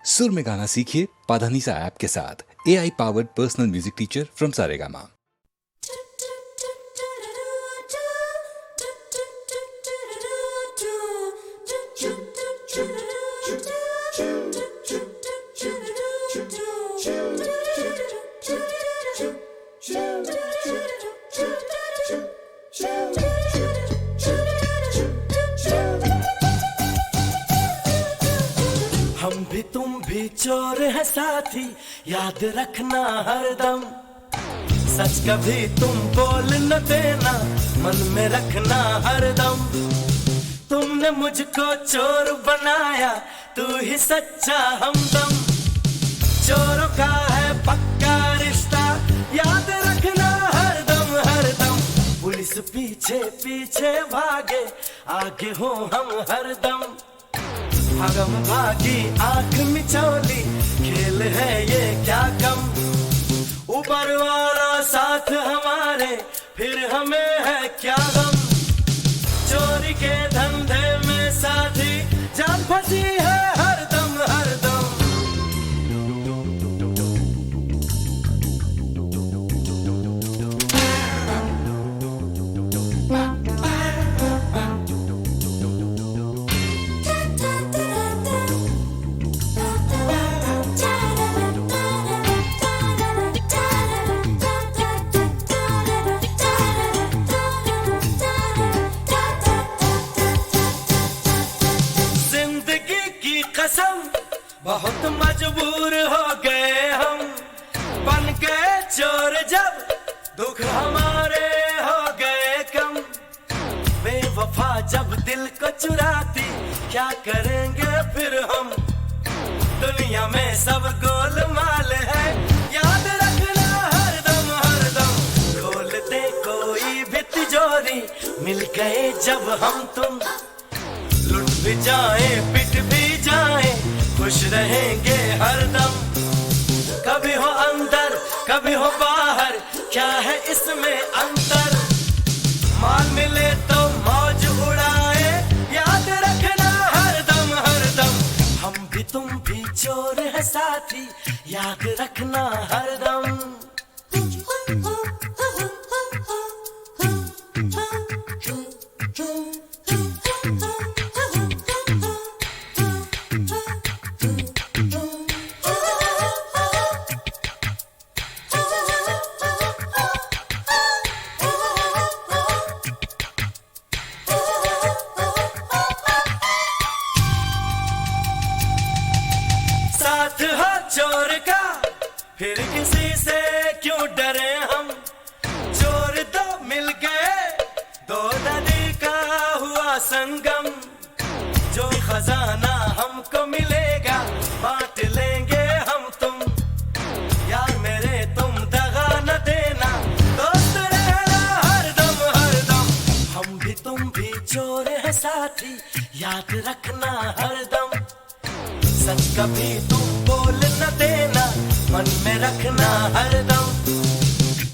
सुर में गाना सीखिए पाधानीसा ऐप के साथ। AI powered personal music teacher from Saregama. हम भी तुम भी चोर है साथी, याद रखना हरदम। सच कभी तुम बोल न देना, मन में रखना हरदम। तुमने मुझको चोर बनाया, तू ही सच्चा हमदम। चोरों का है पक्का रिश्ता, याद रखना हरदम हरदम। पुलिस पीछे पीछे भागे, आगे हो हम हरदम। भागम भागी आंख मिचौली, खेल है ये क्या कम। ऊपर वाला साथ हमारे, फिर हमें है क्या गम। चोरी के धंधे में साथी, जान फंसी है हरदम हरदम। बहुत मजबूर हो गए हम, बन गए चोर जब दुख हमारे हो गए कम। बेवफा जब दिल को चुराती, क्या करेंगे फिर हम। दुनिया में सब गोलमाल है, याद रखना हरदम हरदम। खोलते कोई भी तिजोरी, मिल गए जब हम तुम। लुट भी जाए पिट भी जाए, खुश रहेंगे हरदम। कभी हो अंदर कभी हो बाहर, क्या है इसमें अंतर। माल मिले तो मौज उड़ाए, याद रखना हरदम हरदम। हम भी तुम भी चोर है साथी, याद रखना हरदम। साथ हो चोर का, फिर किसी से क्यों डरे हम। चोर दो मिल गए, दो नदी का हुआ संगम। जो खजाना हमको मिलेगा, बांट लेंगे हम तुम। यार मेरे तुम दगा न देना, दोस्त रहना हरदम हरदम। हम भी तुम भी चोर है साथी, याद रखना हरदम। सच कभी तुम बोल न देना, मन में रखना हरदम।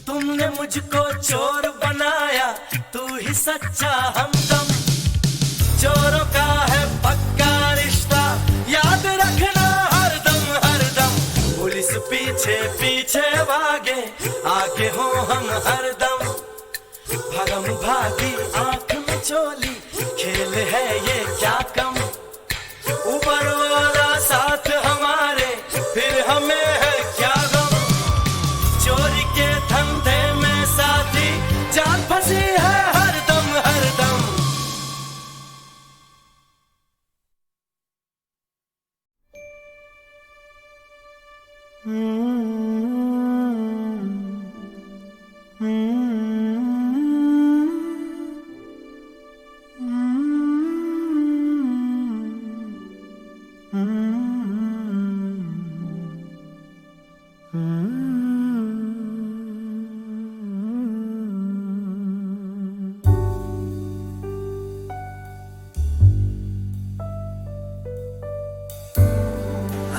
तुमने मुझको चोर बनाया, तू ही सच्चा हमदम। चोरों का है पक्का रिश्ता, याद रखना हरदम हरदम। पुलिस पीछे पीछे भागे, आगे हो हम हरदम। भागम भागी आंख में चोली, खेल है ये क्या कम। ऊपर वाला साथ हमारे, फिर हमें है क्या गम। चोरी के धंधे में साथी, जान फंसी है हरदम हरदम।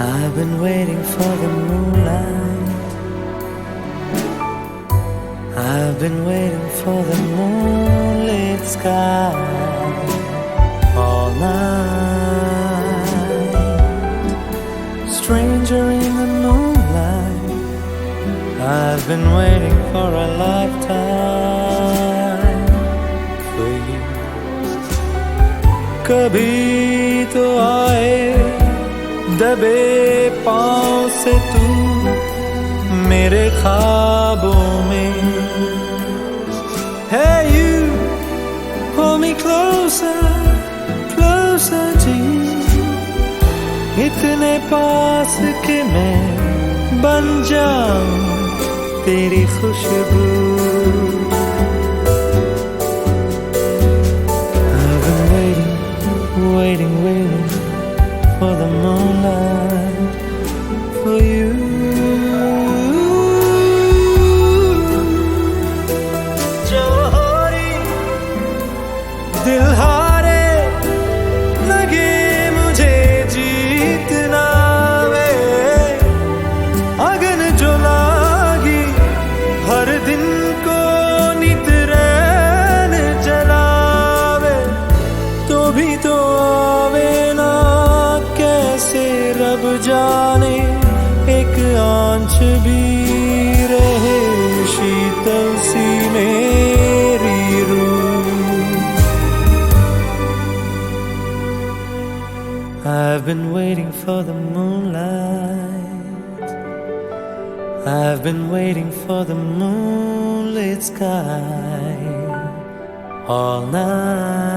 I've been waiting for the moonlight. I've been waiting for the moonlit sky all night. stranger in the moonlight. I've been waiting for a lifetime for you. कभी तो आए दबे पाँव से तू मेरे ख्वाबों में. Hey you, hold me closer, closer to you. इतने पास कि मैं बन जाऊं तेरी खुशबू. I've been waiting, waiting, waiting for the moonlight for you. जोरी दिल हारे लगे मुझे जीतना वे. अगन जो लागी हर दिन को नित रैन जलावे. तो भी तो आवे ना कैसे रब जाने. एक आंच भी रहे शीतल सी मेरी रूह. I've been waiting for the moonlight. I've been waiting for the moonlit sky all night.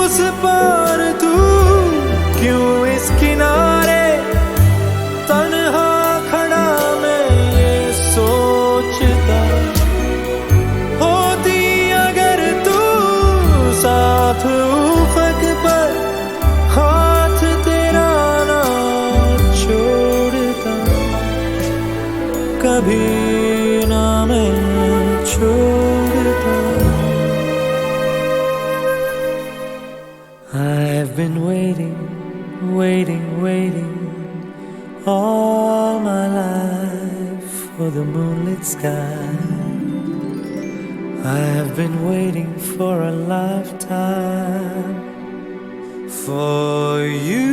उस पार तू क्यों इस किनारे तन्हा खड़ा मैं ये सोचता. होती अगर तू साथ उफक पर हाथ तेरा ना छोड़ता. कभी ना मैं छोड़ता. I've been waiting, waiting, waiting all my life for the moonlit sky. I have been waiting for a lifetime for you.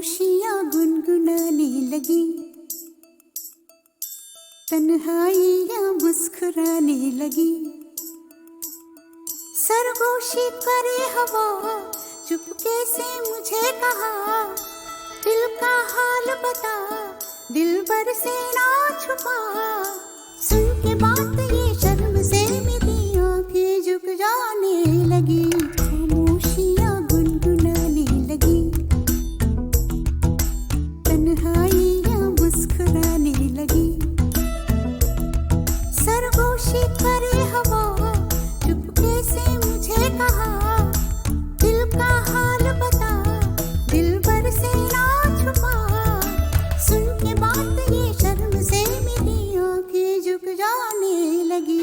खामोशियाँ गुनगुनाने लगी, तन्हाइयाँ मुस्कुराने लगी। सरगोशी करे हवा, चुपके से मुझे कहा, दिल का हाल बता, दिलबर से ना छुपा। सुन के बात ये शर्म से मेरी आंखें झुक जाने लगी, खामोशियाँ गुनगुनाने लगी, तन्हाइयाँ मुस्कुराने लगी। सरगोशी करे हवा, चुपके से मुझे कहा, दिल का हाल बता, दिलबर से ना छुपा। सुन के बात ये शर्म से मेरी आंखें झुक जाने लगी।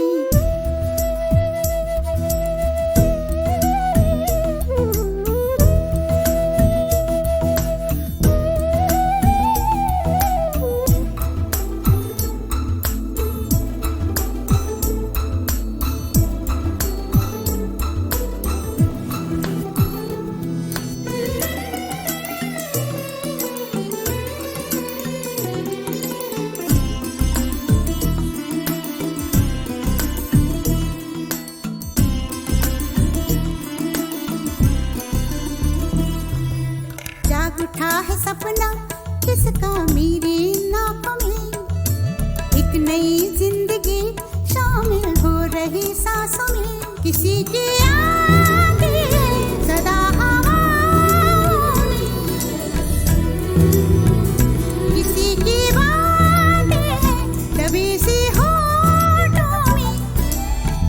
जाग उठा है सपना किसका मेरी नाकों में, एक नई जिंदगी शामिल हो रही सांसों में। किसी की आगे सदा हवाओं में, किसी की बातें दबी सी होठों में।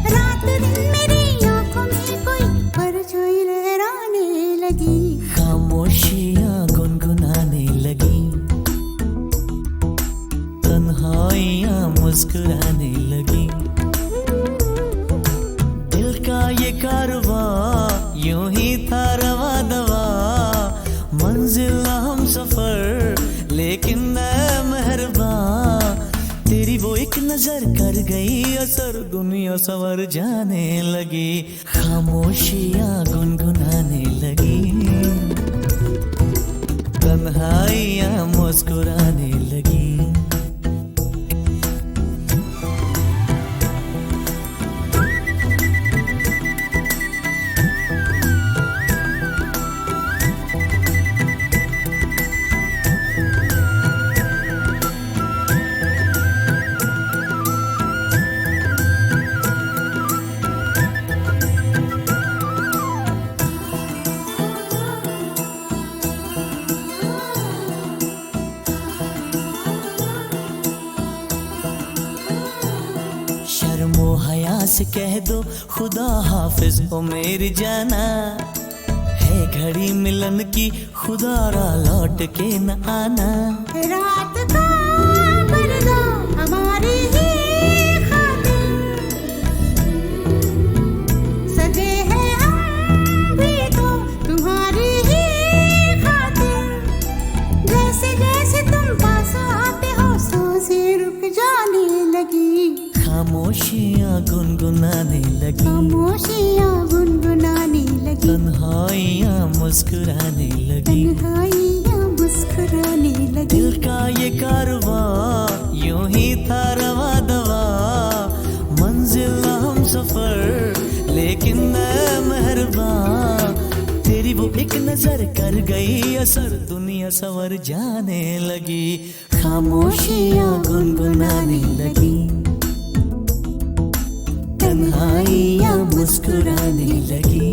रात दिन मेरी आंखों में कोई परछाई लहराने लगी, खामोशियाँ गुनगुनाने लगी, तन्हाइयाँ मुस्कुराने लगी। दिल का ये कारवां यूं ही था रवा दवा, मंजिल हम सफर लेकिन न मेहरबान। तेरी वो एक नजर कर गई असर, दुनिया संवर जाने लगी, खामोशियाँ गुनगुनाने लगी, तन्हाइयाँ मुस्कुराने लगी। शर्मो हया से कह दो खुदा हाफिज हो मेरी जाना, है घड़ी मिलन की खुदा रा लौट के न आना। रात का पर्दा हमारी ही खातिर, सजे हैं हम भी तो तुम्हारी ही खातिर। जैसे जैसे तुम पास आते हो सांसें रुक जाने लगी, खामोशियाँ गुनगुनाने लगी, खामोशियाँ गुनगुनाने लगी, तन्हाइयाँ मुस्कुराने लगी। तन्हाइयाँ मुस्कुराने लगी। दिल का ये कारवां यूं ही था रवा दवा, मंजिल हम सफर लेकिन न मेहरबान। तेरी वो एक नजर कर गई असर, दुनिया संवर जाने लगी, खामोशियाँ गुनगुनाने लगी, तन्हाइयाँ मुस्कुराने लगी।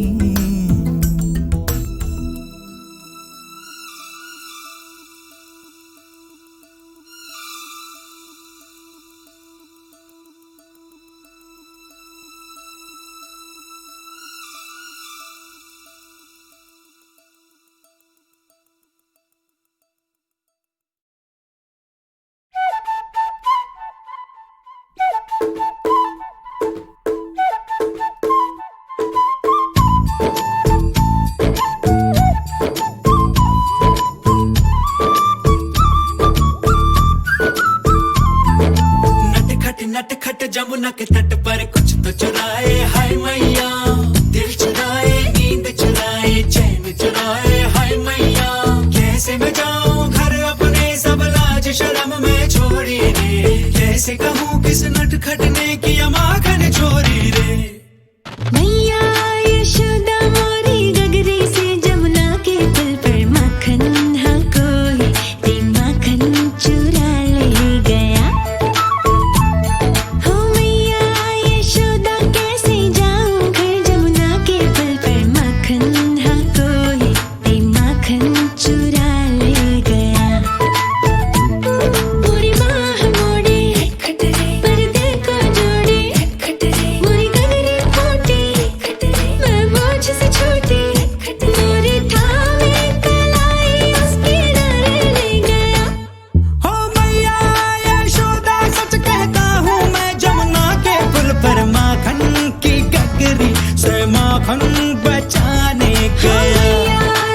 माखन बचाने गया।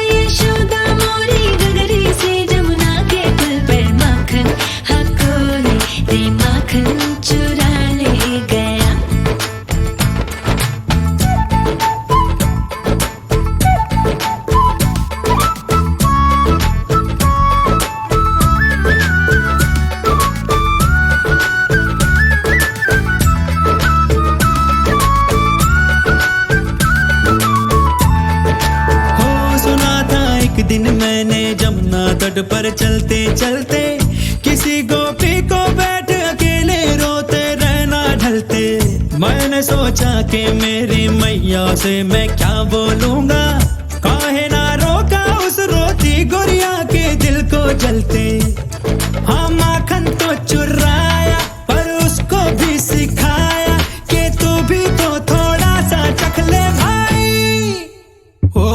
यशोदा मोरी गगरी से जमुना के पुल पर माखन हाँ कोई रे माखन चुरा ले गया। एक दिन मैंने जमुना तट पर चलते चलते किसी गोपी को बैठ अकेले रोते रहना ढलते। मैंने सोचा कि मेरी मैया से मैं क्या बोलूंगा, काहे ना रोका उस रोती गुड़िया के दिल को जलते। हाँ माखन तो चुराया पर उसको भी सिखाया कि तू भी तो थोड़ा सा चख ले भाई। ओ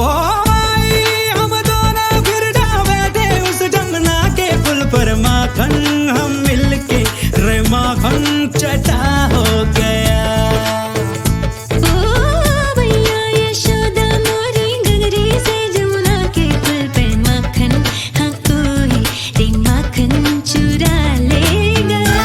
पर माखन हम मिलके रे माखन चटा हो गया। ओ भैया यशोदा मोरी गगरी से जमुना के पुल पर माखन हाँ कोई रे माखन चुरा ले गया।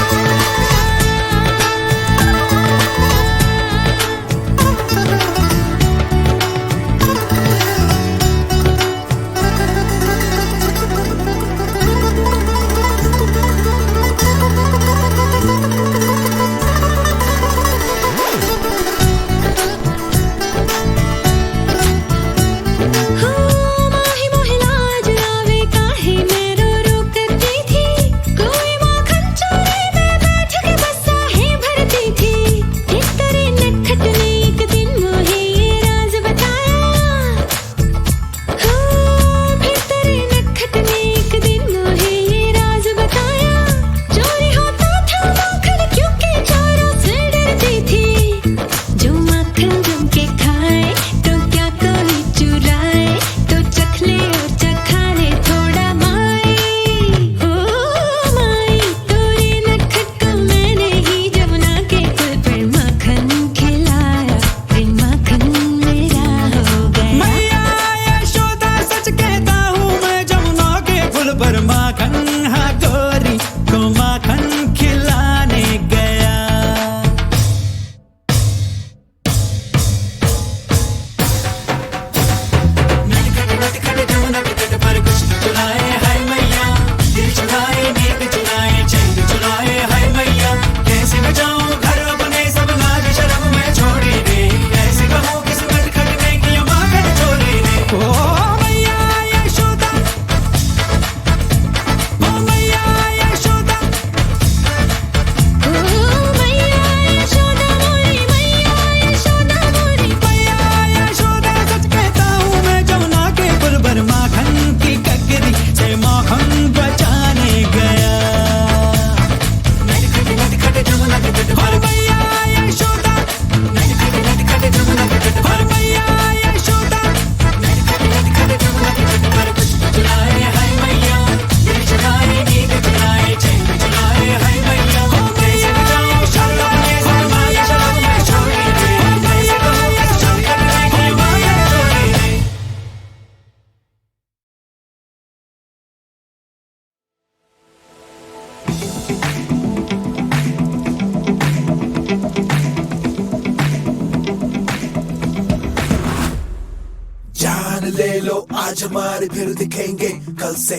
ले लो आज हमारे फिर दिखेंगे कल से।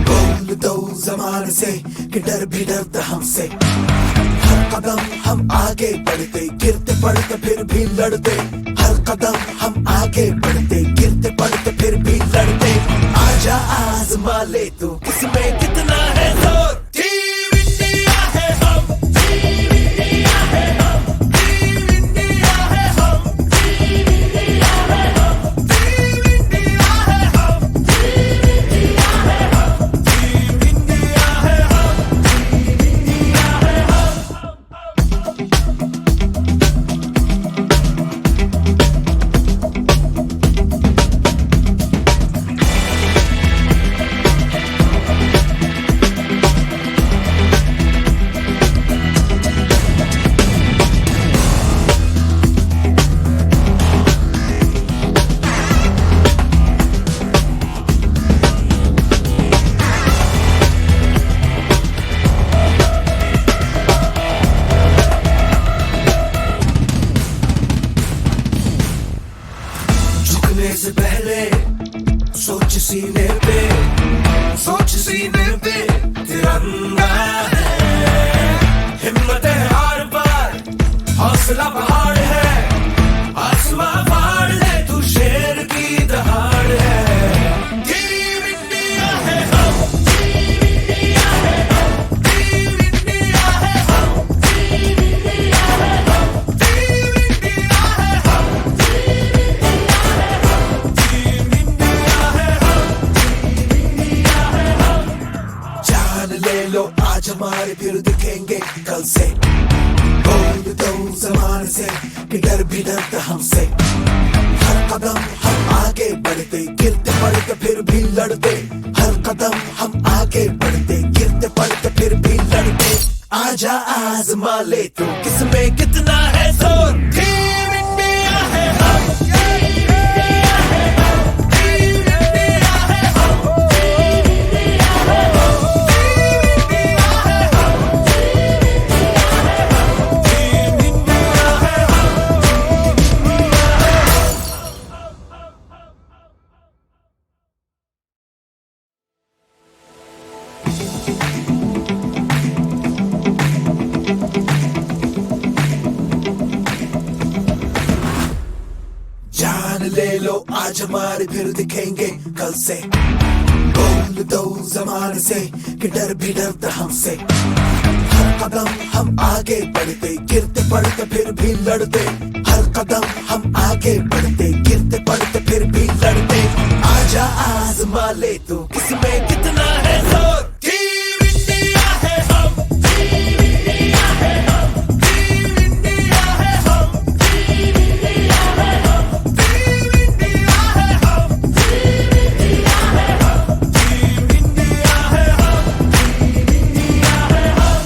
बोल दो जमाने से कि डर भी डरता हमसे। हर कदम हम आगे बढ़ते, गिरते पड़ते फिर भी लड़ते। हर कदम हम आगे बढ़ते, गिरते पड़ते फिर भी लड़ते। आजा आजमा ले तू किसमें कितना है जोर। टीम इंडिया है हम, टीम इंडिया है हम, टीम इंडिया है हम, टीम इंडिया है हम, टीम इंडिया है हम, टीम इंडिया है हम, टीम इंडिया है हम, टीम इंडिया है हम। झुकने से पहले सोच सीने पे, सोच सीने पे तिरंगा है। हिम्मत है हर बार, हौसला पहाड़ है, आसमां फाड़ ले तू शेर की दहाड़ है। टीम इंडिया है हम, टीम इंडिया है हम, टीम इंडिया है हम, टीम इंडिया है हम, टीम इंडिया है हम, टीम इंडिया है हम, टीम इंडिया है हम। जान ले लो आज हमारे, फिर दिखेंगे कल से। बोल दो जमाने से कि डर भी डरता हमसे। हर कदम हम आगे बढ़ते, गिरते पड़ते फिर भी लड़ते। हर कदम हम आगे बढ़ते, गिरते पड़ते फिर भी लड़ते। आजा आजमा ले तू, किसमें कितना है जोर। टीम इंडिया है हम, टीम इंडिया है हम, टीम इंडिया है हम, टीम इंडिया है हम, टीम इंडिया है हम, टीम इंडिया है जान ले लो आज हमारे, फिर दिखेंगे कल से। बोल दो जमाने से कि डर भी डरता हमसे। हर कदम हम आगे बढ़ते, गिरते पड़ते फिर भी लड़ते। हर कदम हम आगे बढ़ते, गिरते पड़ते फिर भी लड़ते। आजा आजमा ले तू, किसमें कितना है जोर। टीम इंडिया है हम, टीम इंडिया है हम, टीम इंडिया है हम, टीम इंडिया है हम, टीम इंडिया है हम, टीम इंडिया है हम, टीम इंडिया है हम, टीम इंडिया है हम।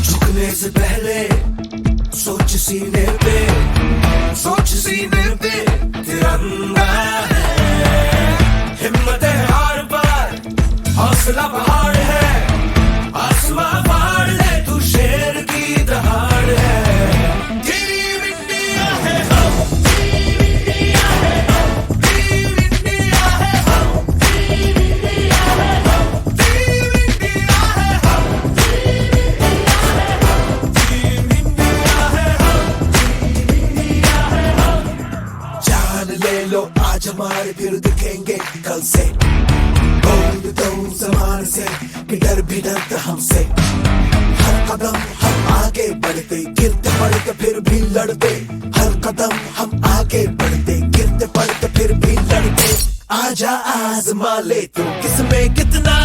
झुकने से पहले सोच सीने पे, सोच सीने पे तिरंगा है। हिम्मत है हर बार, हौसला पहाड़ है, आसमां फाड़ ले तू शेर की दहाड़ है। टीम इंडिया है हम, टीम इंडिया है हम, टीम इंडिया है हम, टीम इंडिया है हम, टीम इंडिया है हम, टीम इंडिया है हम, टीम इंडिया है हम। जान ले लो आज हमारे, फिर दिखेंगे कल से। बोल दो जमाने से कि डर भी डरता हमसे। हर कदम हम आगे बढ़ते, गिरते पड़ते फिर भी लड़ते। हर कदम हम आगे बढ़ते, गिरते पड़ते फिर भी लड़ते। आजा आजमा ले तू, किसमें कितना